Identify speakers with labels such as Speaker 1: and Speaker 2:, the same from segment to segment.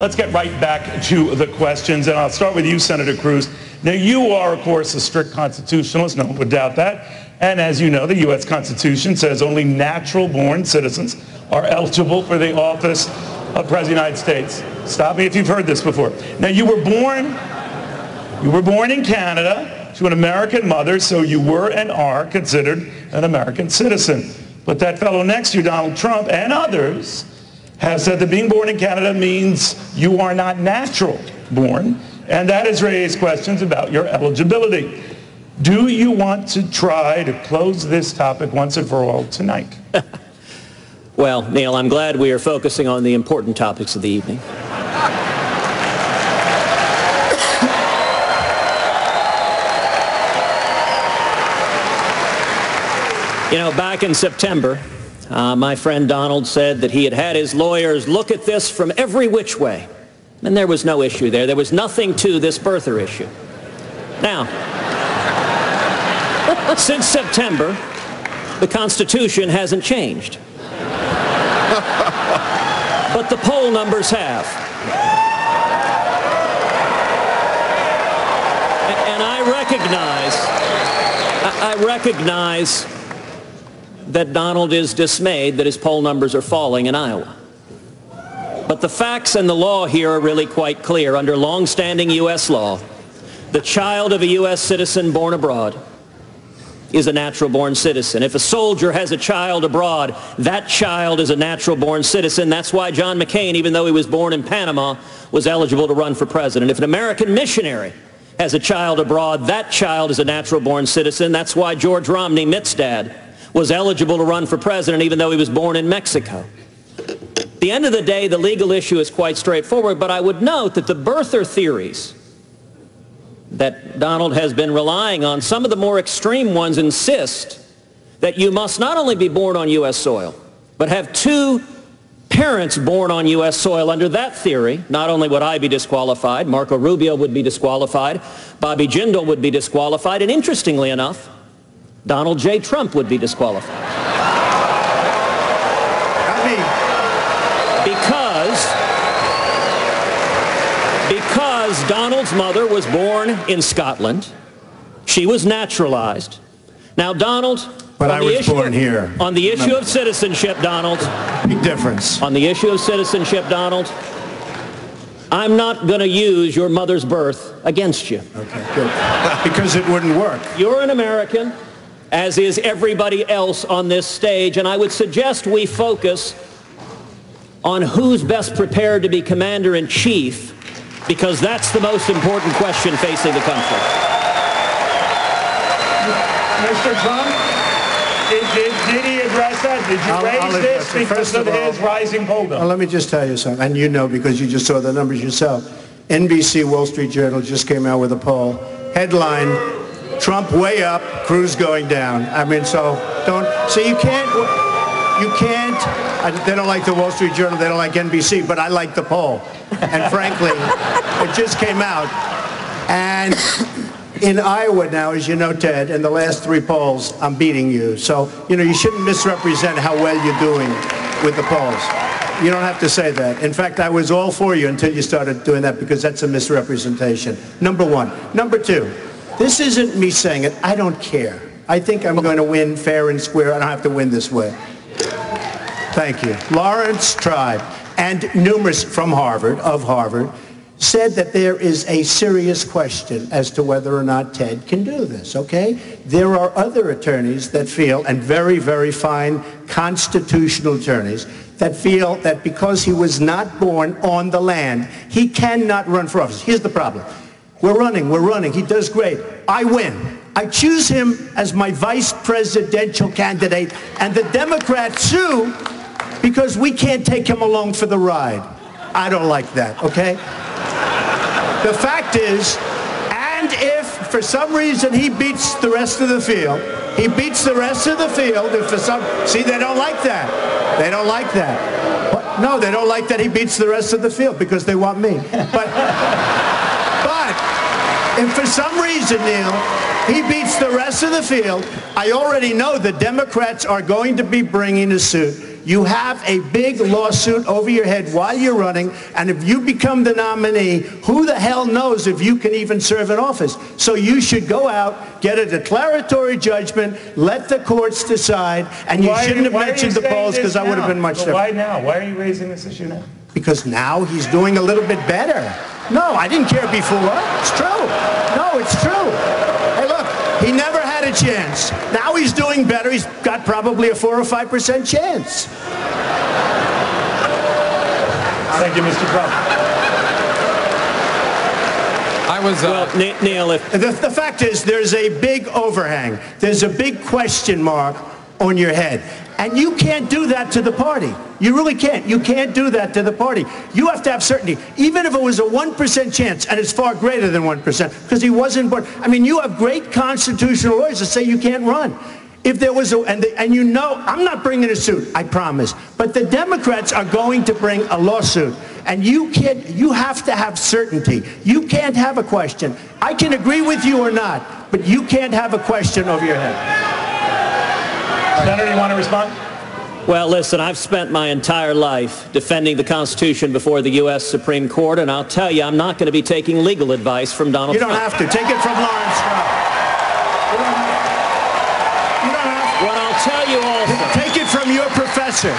Speaker 1: Let's get right back to the questions, and I'll start with you, Senator Cruz. Now, you are, of course, a strict constitutionalist. No one would doubt that. And as you know, the U.S. Constitution says only natural-born citizens are eligible for the office of President of the United States. Stop me if you've heard this before. Now, you were born in Canada to an American mother, so you were and are considered an American citizen. But that fellow next to you, Donald Trump, and others, have said that being born in Canada means you are not natural born, and that has raised questions about your eligibility. Do you want to try to close this topic once and for all tonight?
Speaker 2: Well, Neil, I'm glad we are focusing on the important topics of the evening. You know, back in September, my friend Donald said that he had had his lawyers look at this from every which way. And there was no issue there. There was nothing to this birther issue. Now, since September, the Constitution hasn't changed. But the poll numbers have. And I recognize that Donald is dismayed that his poll numbers are falling in Iowa. But the facts and the law here are really quite clear. Under long-standing U.S. law, the child of a U.S. citizen born abroad is a natural-born citizen. If a soldier has a child abroad, that child is a natural-born citizen. That's why John McCain, even though he was born in Panama, was eligible to run for president. If an American missionary has a child abroad, that child is a natural-born citizen. That's why George Romney, Mitt's dad, was eligible to run for president even though he was born in Mexico. At the end of the day, the legal issue is quite straightforward, but I would note that the birther theories that Donald has been relying on, some of the more extreme ones insist that you must not only be born on U.S. soil, but have two parents born on U.S. soil. Under that theory, not only would I be disqualified, Marco Rubio would be disqualified, Bobby Jindal would be disqualified, and interestingly enough, Donald J. Trump would be disqualified. Because Donald's mother was born in Scotland. She was naturalized. Now, Donald,
Speaker 3: but I was born here.
Speaker 2: On the issue of citizenship, Donald.
Speaker 3: Big difference.
Speaker 2: On the issue of citizenship, Donald, I'm not going to use your mother's birth against you.
Speaker 3: Okay, good. Because it wouldn't work.
Speaker 2: You're an American, as is everybody else on this stage, and I would suggest we focus on who's best prepared to be commander-in-chief, because that's the most important question facing the country.
Speaker 1: Mr. Trump, did he address that? Did you raise this because of his rising poll numbers?
Speaker 3: Well, let me just tell you something, and you know because you just saw the numbers yourself. NBC Wall Street Journal just came out with a poll. Headline, Trump way up, Cruz going down. I mean, so you can't, they don't like the Wall Street Journal, they don't like NBC, but I like the poll. And frankly, it just came out. And in Iowa now, as you know, Ted, in the last three polls, I'm beating you. So, you know, you shouldn't misrepresent how well you're doing with the polls. You don't have to say that. In fact, I was all for you until you started doing that, because that's a misrepresentation. Number one. Number two, this isn't me saying it. I don't care. I think I'm going to win fair and square. I don't have to win this way. Thank you. Lawrence Tribe and numerous from Harvard, said that there is a serious question as to whether or not Ted can do this, okay? There are other attorneys that feel, and very, very fine constitutional attorneys, that feel that because he was not born on the land, he cannot run for office. Here's the problem. We're running. He does great. I win. I choose him as my vice presidential candidate, and the Democrats sue because we can't take him along for the ride. I don't like that, okay? The fact is, and if for some reason he beats the rest of the field, if for some, see, they don't like that. They don't like that. No, they don't like that he beats the rest of the field because they want me. But if for some reason, Neil, he beats the rest of the field, I already know the Democrats are going to be bringing a suit You have a big lawsuit over your head while you're running, and if you become the nominee, who the hell knows if you can even serve in office? So you should go out, get a declaratory judgment, let the courts decide, and you shouldn't have mentioned the polls because I would have been much different.
Speaker 1: Why now? Why are you raising this issue now?
Speaker 3: Because now he's doing a little bit better. No, I didn't care before. It's true. No, it's true. Hey, look, he never had a chance. Now he's doing better. He's got probably a 4 or 5% chance.
Speaker 1: Thank you, Mr. Trump.
Speaker 2: Well, Neil,
Speaker 3: The fact is, there's a big overhang. There's a big question mark on your head. And you can't do that to the party. You really can't. You can't do that to the party. You have to have certainty. Even if it was a 1% chance, and it's far greater than 1%, because he wasn't born. I mean, you have great constitutional lawyers that say you can't run. If there was and you know, I'm not bringing a suit, I promise. But the Democrats are going to bring a lawsuit. And you have to have certainty. You can't have a question. I can agree with you or not, but you can't have a question over your head.
Speaker 1: Senator, you want to respond?
Speaker 2: Well, listen, I've spent my entire life defending the Constitution before the U.S. Supreme Court, and I'll tell you, I'm not going to be taking legal advice from Donald Trump.
Speaker 3: You don't have to. Take it from Lawrence Trump. You don't have to.
Speaker 2: What I'll tell you also...
Speaker 3: Take it from your professor.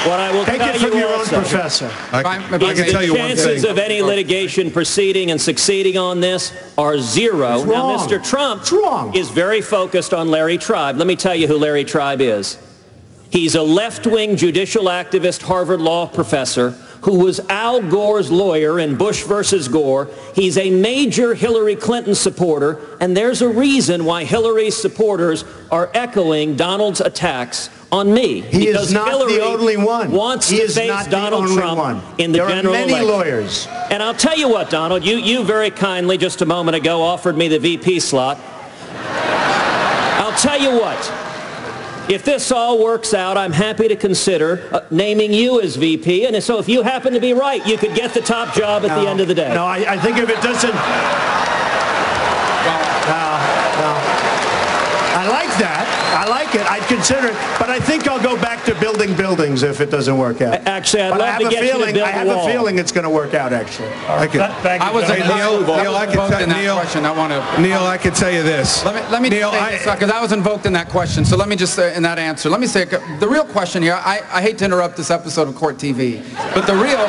Speaker 2: What I will
Speaker 3: Take
Speaker 2: tell
Speaker 3: it from
Speaker 2: you
Speaker 3: your
Speaker 2: also,
Speaker 3: own professor.
Speaker 4: I can tell you one thing.
Speaker 2: The chances of any litigation proceeding and succeeding on this are zero.
Speaker 3: It's
Speaker 2: now,
Speaker 3: wrong.
Speaker 2: Mr. Trump
Speaker 3: It's wrong.
Speaker 2: is very focused on Larry Tribe. Let me tell you who Larry Tribe is. He's a left-wing judicial activist, Harvard Law professor, who was Al Gore's lawyer in Bush versus Gore. He's a major Hillary Clinton supporter, and there's a reason why Hillary's supporters are echoing Donald's attacks on me.
Speaker 3: He is not
Speaker 2: Hillary
Speaker 3: the only one.
Speaker 2: Wants to face Donald Trump in the general election.
Speaker 3: There are many lawyers.
Speaker 2: And I'll tell you what, Donald, you very kindly just a moment ago offered me the VP slot. I'll tell you what. If this all works out, I'm happy to consider naming you as VP. And so if you happen to be right, you could get the top job at the end of the day.
Speaker 3: No, I think if it doesn't... I like that. I like it. I'd consider it. But I think I'll go back to building buildings if it doesn't work out.
Speaker 2: Actually, I'd love to get you to build a wall.
Speaker 3: I have a feeling it's going to work out, actually.
Speaker 1: Thank you.
Speaker 4: Neil, I can tell Neil, Neil, I can tell you this.
Speaker 5: Let me Neil, because I was invoked in that question. So let me just say in that answer. Let me say the real question here. I hate to interrupt this episode of Court TV, but the real